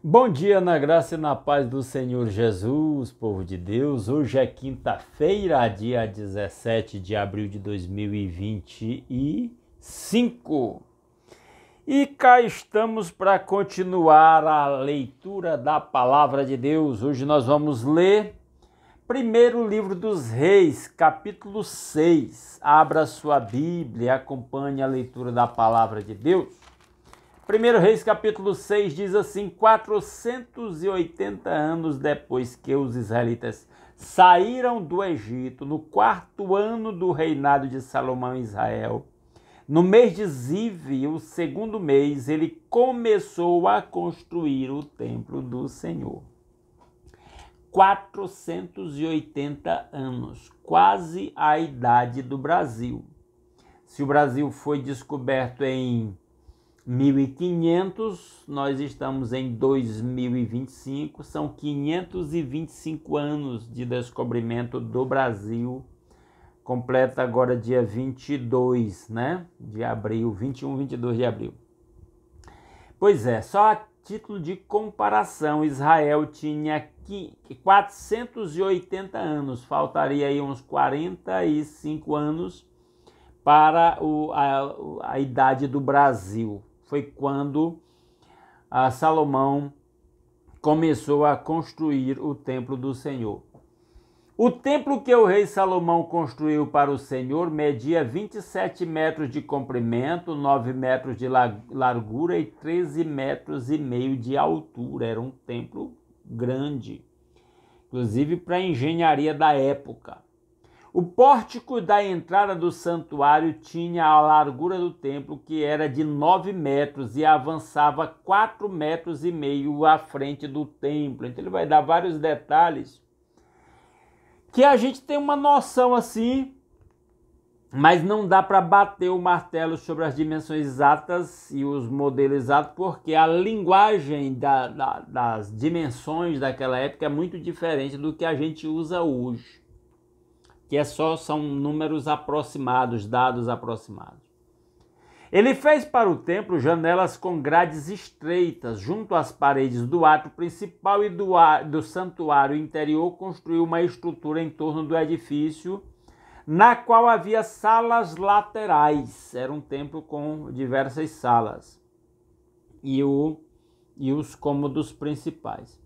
Bom dia, na graça e na paz do Senhor Jesus, povo de Deus. Hoje é quinta-feira, dia 17 de abril de 2025. E cá estamos para continuar a leitura da Palavra de Deus. Hoje nós vamos ler primeiro livro dos Reis, capítulo 6. Abra sua Bíblia e acompanhe a leitura da Palavra de Deus. 1 Reis capítulo 6 diz assim: 480 anos depois que os israelitas saíram do Egito, no quarto ano do reinado de Salomão em Israel, no mês de Ziv, o segundo mês, ele começou a construir o templo do Senhor. 480 anos, quase a idade do Brasil. Se o Brasil foi descoberto em 1500, nós estamos em 2025, são 525 anos de descobrimento do Brasil, completa agora dia 22, de abril, 21, 22 de abril. Pois é, só a título de comparação, Israel tinha 480 anos, faltaria aí uns 45 anos para a idade do Brasil. Foi quando Salomão começou a construir o templo do Senhor. O templo que o rei Salomão construiu para o Senhor media 27 metros de comprimento, 9 metros de largura e 13 metros e meio de altura. Era um templo grande, inclusive para a engenharia da época. O pórtico da entrada do santuário tinha a largura do templo, que era de 9 metros e avançava 4 metros e meio à frente do templo. Então ele vai dar vários detalhes que a gente tem uma noção assim, mas não dá para bater o martelo sobre as dimensões exatas e os modelos exatos, porque a linguagem das dimensões daquela época é muito diferente do que a gente usa hoje, que são números aproximados, dados aproximados. Ele fez para o templo janelas com grades estreitas junto às paredes do átrio principal e do santuário interior. Construiu uma estrutura em torno do edifício, na qual havia salas laterais. Era um templo com diversas salas e os cômodos principais.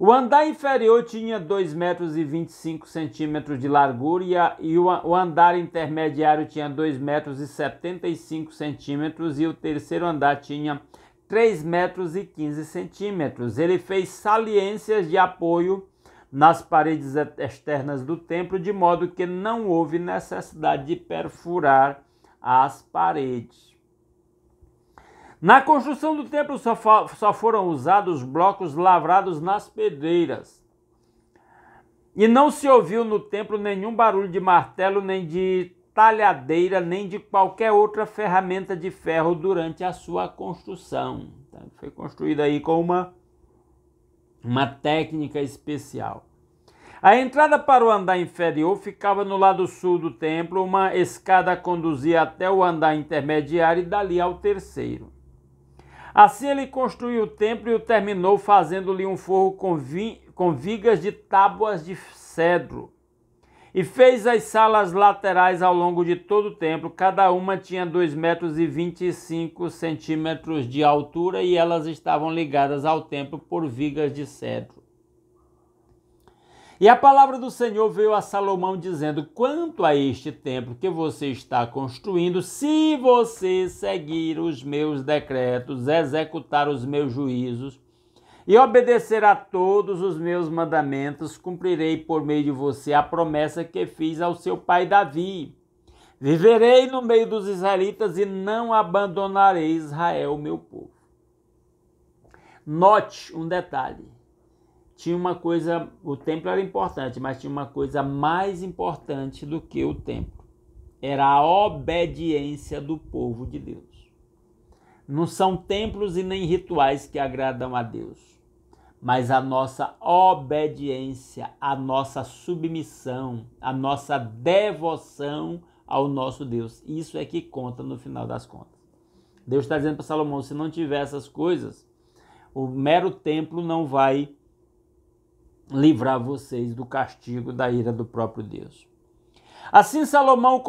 O andar inferior tinha 2,25 metros de largura e o andar intermediário tinha 2,75 metros e o terceiro andar tinha 3,15 metros. Ele fez saliências de apoio nas paredes externas do templo, de modo que não houve necessidade de perfurar as paredes. Na construção do templo só foram usados blocos lavrados nas pedreiras. E não se ouviu no templo nenhum barulho de martelo, nem de talhadeira, nem de qualquer outra ferramenta de ferro durante a sua construção. Então, foi construído aí com uma técnica especial. A entrada para o andar inferior ficava no lado sul do templo. Uma escada conduzia até o andar intermediário e dali ao terceiro. Assim ele construiu o templo e o terminou, fazendo-lhe um forro com vigas de tábuas de cedro. E fez as salas laterais ao longo de todo o templo. Cada uma tinha 2,25 metros de altura e elas estavam ligadas ao templo por vigas de cedro. E a palavra do Senhor veio a Salomão dizendo: quanto a este templo que você está construindo, se você seguir os meus decretos, executar os meus juízos e obedecer a todos os meus mandamentos, cumprirei por meio de você a promessa que fiz ao seu pai Davi. Viverei no meio dos israelitas e não abandonarei Israel, meu povo. Note um detalhe. Tinha uma coisa, o templo era importante, mas tinha uma coisa mais importante do que o templo. Era a obediência do povo de Deus. Não são templos e nem rituais que agradam a Deus, mas a nossa obediência, a nossa submissão, a nossa devoção ao nosso Deus. Isso é que conta no final das contas. Deus está dizendo para Salomão: se não tiver essas coisas, O mero templo não vai livrar vocês do castigo da ira do próprio Deus. Assim Salomão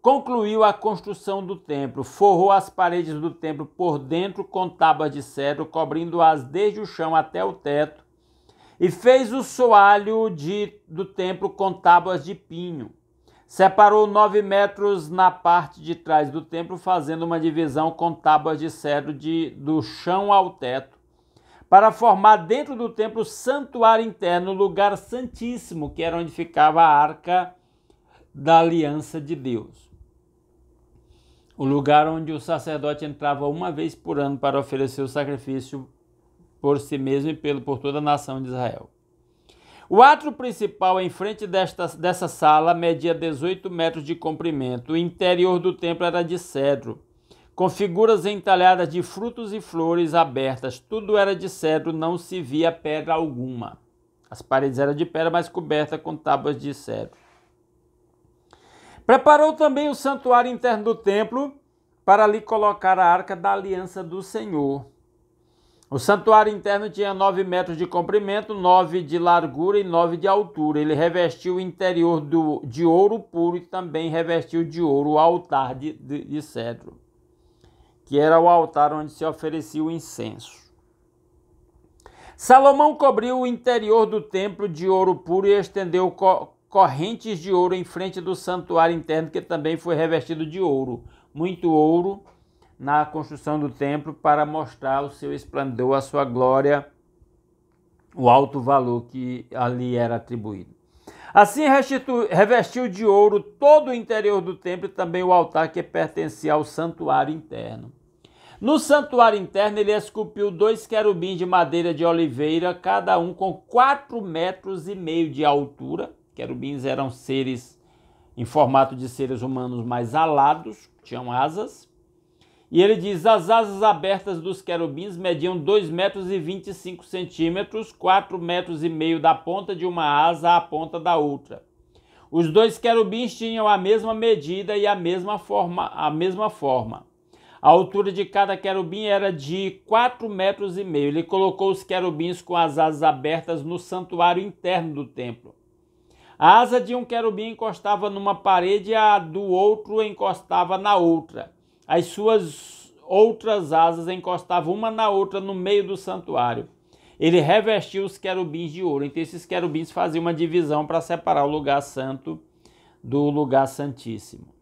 concluiu a construção do templo, forrou as paredes do templo por dentro com tábuas de cedro, cobrindo-as desde o chão até o teto, e fez o soalho do templo com tábuas de pinho. Separou 9 metros na parte de trás do templo, fazendo uma divisão com tábuas de cedro do chão ao teto, para formar dentro do templo o santuário interno, o lugar santíssimo, que era onde ficava a arca da aliança de Deus. O lugar onde o sacerdote entrava uma vez por ano para oferecer o sacrifício por si mesmo e por toda a nação de Israel. O átrio principal em frente dessa sala media 18 metros de comprimento. O interior do templo era de cedro, com figuras entalhadas de frutos e flores abertas. Tudo era de cedro, não se via pedra alguma. As paredes eram de pedra, mas cobertas com tábuas de cedro. Preparou também o santuário interno do templo para ali colocar a arca da aliança do Senhor. O santuário interno tinha 9 metros de comprimento, 9 de largura e 9 de altura. Ele revestiu o interior de ouro puro e também revestiu de ouro o altar de cedro, que era o altar onde se oferecia o incenso. Salomão cobriu o interior do templo de ouro puro e estendeu correntes de ouro em frente do santuário interno, que também foi revestido de ouro. Muito ouro na construção do templo para mostrar o seu esplendor, a sua glória, o alto valor que ali era atribuído. Assim revestiu de ouro todo o interior do templo e também o altar que pertencia ao santuário interno. No santuário interno ele esculpiu 2 querubins de madeira de oliveira, cada um com 4,5 metros de altura. Querubins eram seres em formato de seres humanos mais alados, tinham asas. E ele diz: as asas abertas dos querubins mediam 2,25 metros, 4,5 metros da ponta de uma asa à ponta da outra. Os 2 querubins tinham a mesma medida e a mesma forma. A altura de cada querubim era de 4,5 metros. Ele colocou os querubins com as asas abertas no santuário interno do templo. A asa de um querubim encostava numa parede e a do outro encostava na outra. As suas outras asas encostavam uma na outra no meio do santuário. Ele revestiu os querubins de ouro. Então esses querubins faziam uma divisão para separar o lugar santo do lugar santíssimo.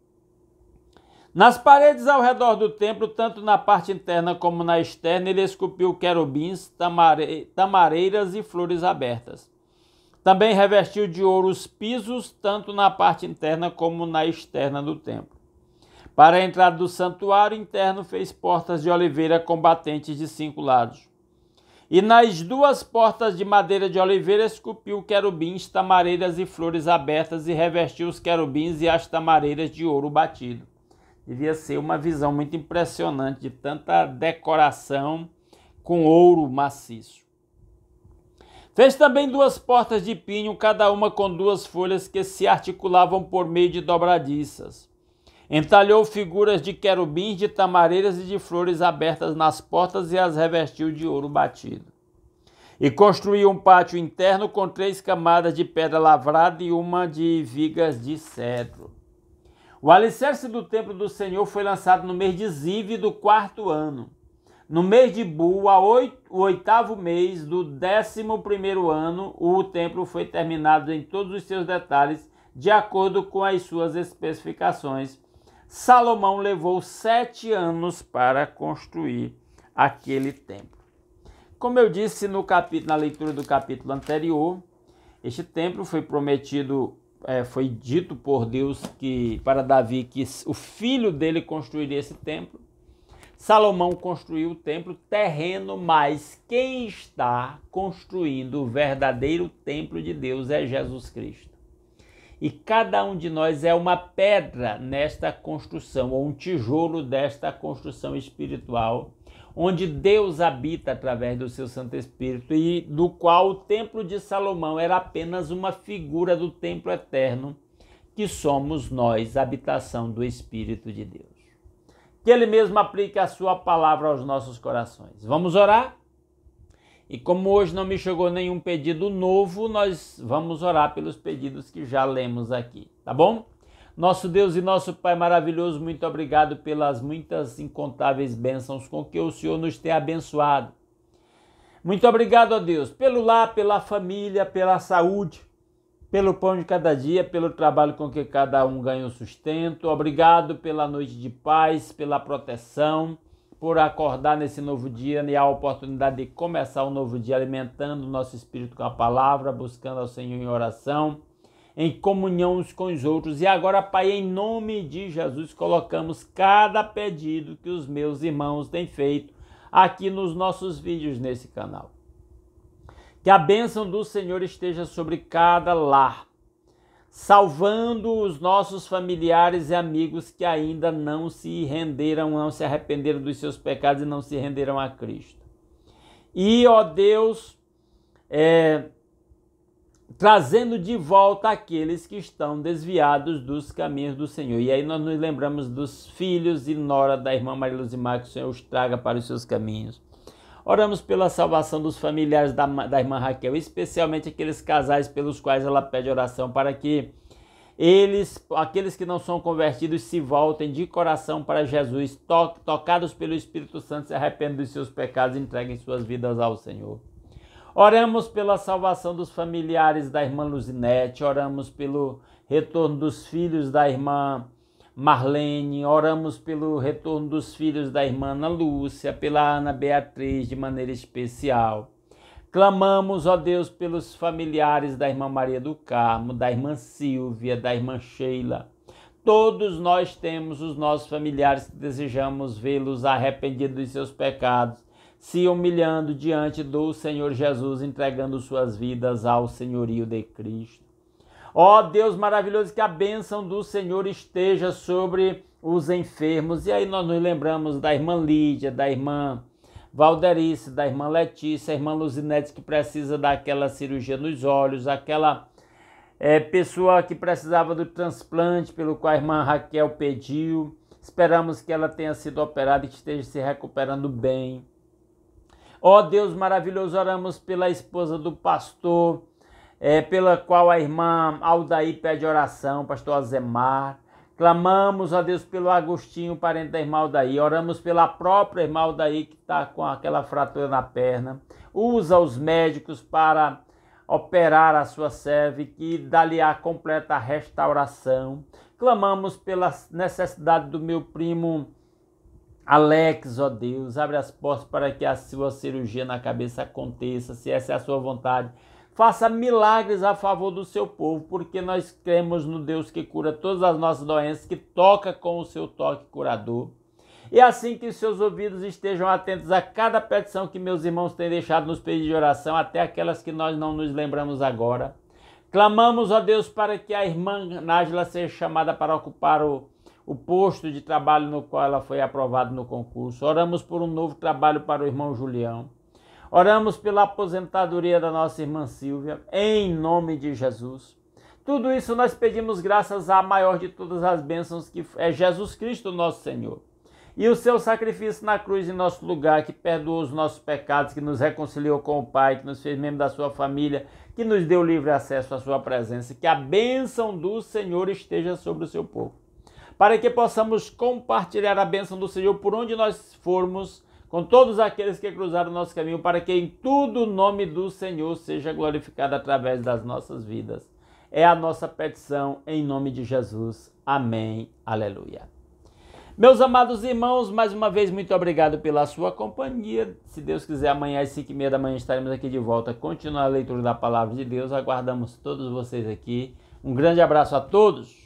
Nas paredes ao redor do templo, tanto na parte interna como na externa, ele esculpiu querubins, tamareiras e flores abertas. Também revestiu de ouro os pisos, tanto na parte interna como na externa do templo. Para a entrada do santuário interno, fez portas de oliveira com batentes de 5 lados. E nas 2 portas de madeira de oliveira esculpiu querubins, tamareiras e flores abertas e revestiu os querubins e as tamareiras de ouro batido. Devia ser uma visão muito impressionante de tanta decoração com ouro maciço. Fez também 2 portas de pinho, cada uma com 2 folhas que se articulavam por meio de dobradiças. Entalhou figuras de querubins, de tamareiras e de flores abertas nas portas e as revestiu de ouro batido. E construiu um pátio interno com 3 camadas de pedra lavrada e uma de vigas de cedro. O alicerce do templo do Senhor foi lançado no mês de Ziv do 4º ano. No mês de Bu, o 8º mês do 11º ano, o templo foi terminado em todos os seus detalhes, de acordo com as suas especificações. Salomão levou 7 anos para construir aquele templo. Como eu disse na leitura do capítulo anterior, este templo foi prometido, foi dito por Deus para Davi que o filho dele construiria esse templo. Salomão construiu o templo terreno, mas quem está construindo o verdadeiro templo de Deus é Jesus Cristo. E cada um de nós é uma pedra nesta construção, ou um tijolo desta construção espiritual, onde Deus habita através do seu Santo Espírito e do qual o templo de Salomão era apenas uma figura do templo eterno, que somos nós, habitação do Espírito de Deus. Que Ele mesmo aplique a sua palavra aos nossos corações. Vamos orar? E como hoje não me chegou nenhum pedido novo, nós vamos orar pelos pedidos que já lemos aqui, tá bom? Nosso Deus e nosso Pai maravilhoso, muito obrigado pelas muitas incontáveis bênçãos com que o Senhor nos tem abençoado. Muito obrigado, ó Deus, pelo lar, pela família, pela saúde, pelo pão de cada dia, pelo trabalho com que cada um ganha o sustento. Obrigado pela noite de paz, pela proteção, por acordar nesse novo dia e a oportunidade de começar um novo dia alimentando o nosso espírito com a palavra, buscando ao Senhor em oração, em comunhão uns com os outros. E agora, Pai, em nome de Jesus, colocamos cada pedido que os meus irmãos têm feito aqui nos nossos vídeos nesse canal. Que a bênção do Senhor esteja sobre cada lar, salvando os nossos familiares e amigos que ainda não se renderam, não se arrependeram dos seus pecados e não se renderam a Cristo. E, ó Deus, trazendo de volta aqueles que estão desviados dos caminhos do Senhor. E aí nós nos lembramos dos filhos e nora da irmã Maria Luzimar, que o Senhor os traga para os seus caminhos. Oramos pela salvação dos familiares da irmã Raquel, especialmente aqueles casais pelos quais ela pede oração, para que aqueles que não são convertidos, se voltem de coração para Jesus, tocados pelo Espírito Santo, se arrependam dos seus pecados e entreguem suas vidas ao Senhor. Oramos pela salvação dos familiares da irmã Luzinete, oramos pelo retorno dos filhos da irmã Marlene, oramos pelo retorno dos filhos da irmã Ana Lúcia, pela Ana Beatriz de maneira especial. Clamamos, ó Deus, pelos familiares da irmã Maria do Carmo, da irmã Silvia, da irmã Sheila. Todos nós temos os nossos familiares que desejamos vê-los arrependidos dos seus pecados, se humilhando diante do Senhor Jesus, entregando suas vidas ao senhorio de Cristo. Ó Deus maravilhoso, que a bênção do Senhor esteja sobre os enfermos. E aí nós nos lembramos da irmã Lídia, da irmã Valderice, da irmã Letícia, a irmã Luzinete, que precisa daquela cirurgia nos olhos, aquela pessoa que precisava do transplante pelo qual a irmã Raquel pediu. Esperamos que ela tenha sido operada e que esteja se recuperando bem. Ó Deus maravilhoso, oramos pela esposa do pastor, pela qual a irmã Aldair pede oração, pastor Azemar. Clamamos, ó Deus, pelo Agostinho, parente da irmã Aldair. Oramos pela própria irmã Aldair, que está com aquela fratura na perna. Usa os médicos para operar a sua serva e que dá-lhe a completa restauração. Clamamos pela necessidade do meu primo Alex, ó Deus, abre as portas para que a sua cirurgia na cabeça aconteça, se essa é a sua vontade. Faça milagres a favor do seu povo, porque nós cremos no Deus que cura todas as nossas doenças, que toca com o seu toque curador. E assim que seus ouvidos estejam atentos a cada petição que meus irmãos têm deixado nos pedidos de oração, até aquelas que nós não nos lembramos agora. Clamamos, ó Deus, para que a irmã Nájila seja chamada para ocupar o posto de trabalho no qual ela foi aprovada no concurso. Oramos por um novo trabalho para o irmão Julião. Oramos pela aposentadoria da nossa irmã Silvia, em nome de Jesus. Tudo isso nós pedimos graças à maior de todas as bênçãos, que é Jesus Cristo, nosso Senhor. E o seu sacrifício na cruz em nosso lugar, que perdoou os nossos pecados, que nos reconciliou com o Pai, que nos fez membro da sua família, que nos deu livre acesso à sua presença. Que a bênção do Senhor esteja sobre o seu povo, para que possamos compartilhar a bênção do Senhor por onde nós formos, com todos aqueles que cruzaram o nosso caminho, para que em tudo o nome do Senhor seja glorificado através das nossas vidas. É a nossa petição em nome de Jesus. Amém. Aleluia. Meus amados irmãos, mais uma vez, muito obrigado pela sua companhia. Se Deus quiser, amanhã às 5h30 da manhã estaremos aqui de volta, continuando a leitura da Palavra de Deus. Aguardamos todos vocês aqui. Um grande abraço a todos.